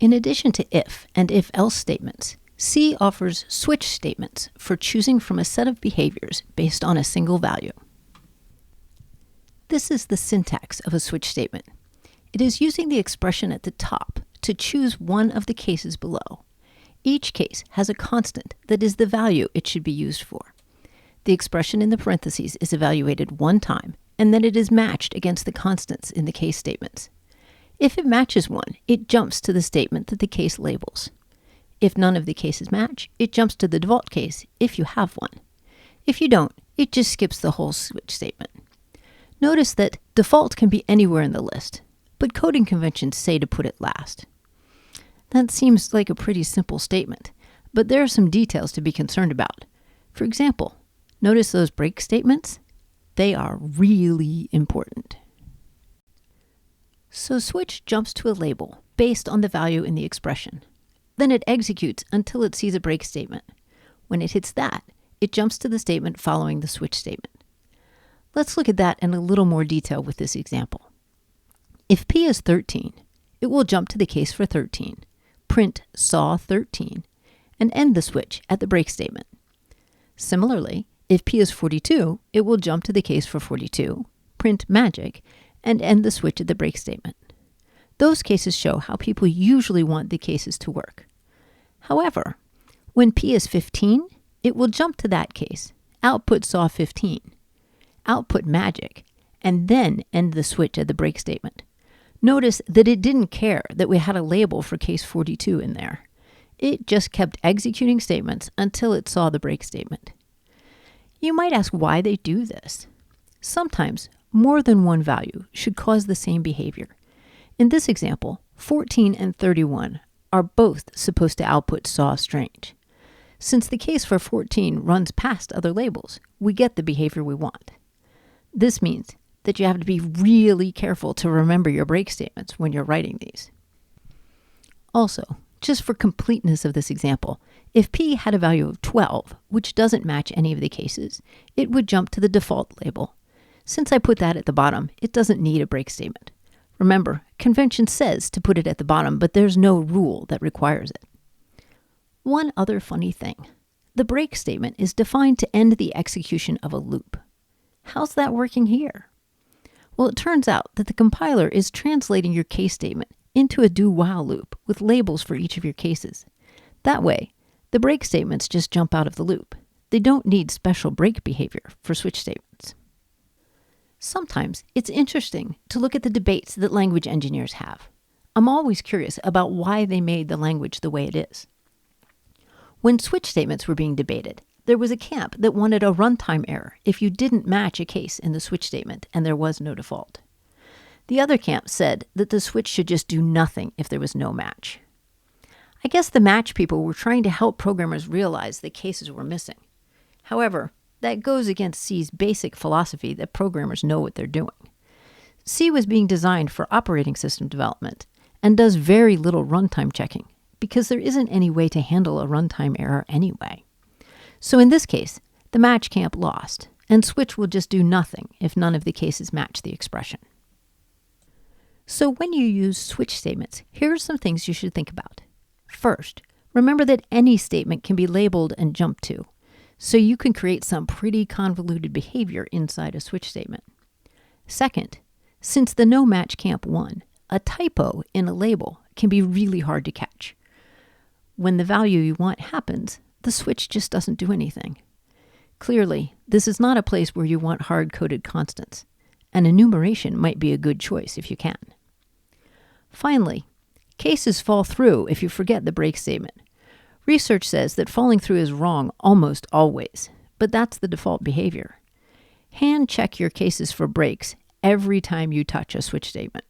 In addition to if and if-else statements, C offers switch statements for choosing from a set of behaviors based on a single value. This is the syntax of a switch statement. It is using the expression at the top to choose one of the cases below. Each case has a constant that is the value it should be used for. The expression in the parentheses is evaluated one time, and then it is matched against the constants in the case statements. If it matches one, it jumps to the statement that the case labels. If none of the cases match, it jumps to the default case if you have one. If you don't, it just skips the whole switch statement. Notice that default can be anywhere in the list, but coding conventions say to put it last. That seems like a pretty simple statement, but there are some details to be concerned about. For example, notice those break statements? They are really important. So switch jumps to a label based on the value in the expression. Then it executes until it sees a break statement. When it hits that, it jumps to the statement following the switch statement. Let's look at that in a little more detail with this example. If P is 13, it will jump to the case for 13, print saw 13, and end the switch at the break statement. Similarly, if P is 42, it will jump to the case for 42, print magic, and end the switch at the break statement. Those cases show how people usually want the cases to work. However, when P is 15, it will jump to that case, output saw 15, output magic, and then end the switch at the break statement. Notice that it didn't care that we had a label for case 42 in there. It just kept executing statements until it saw the break statement. You might ask why they do this. Sometimes more than one value should cause the same behavior. In this example, 14 and 31 are both supposed to output saw strange. Since the case for 14 runs past other labels, we get the behavior we want. This means that you have to be really careful to remember your break statements when you're writing these. Also, just for completeness of this example, if P had a value of 12, which doesn't match any of the cases, it would jump to the default label. Since I put that at the bottom, it doesn't need a break statement. Remember, convention says to put it at the bottom, but there's no rule that requires it. One other funny thing. The break statement is defined to end the execution of a loop. How's that working here? Well, it turns out that the compiler is translating your case statement into a do-while loop with labels for each of your cases. That way, the break statements just jump out of the loop. They don't need special break behavior for switch statements. Sometimes it's interesting to look at the debates that language engineers have. I'm always curious about why they made the language the way it is. When switch statements were being debated, there was a camp that wanted a runtime error if you didn't match a case in the switch statement and there was no default. The other camp said that the switch should just do nothing if there was no match. I guess the match people were trying to help programmers realize that cases were missing. However, that goes against C's basic philosophy that programmers know what they're doing. C was being designed for operating system development and does very little runtime checking because there isn't any way to handle a runtime error anyway. So in this case, the match camp lost, and switch will just do nothing if none of the cases match the expression. So when you use switch statements, here are some things you should think about. First, remember that any statement can be labeled and jumped to, so you can create some pretty convoluted behavior inside a switch statement. Second, since the no match camp won, a typo in a label can be really hard to catch. When the value you want happens, the switch just doesn't do anything. Clearly, this is not a place where you want hard-coded constants, and enumeration might be a good choice if you can. Finally, cases fall through if you forget the break statement. Research says that falling through is wrong almost always, but that's the default behavior. Hand check your cases for breaks every time you touch a switch statement.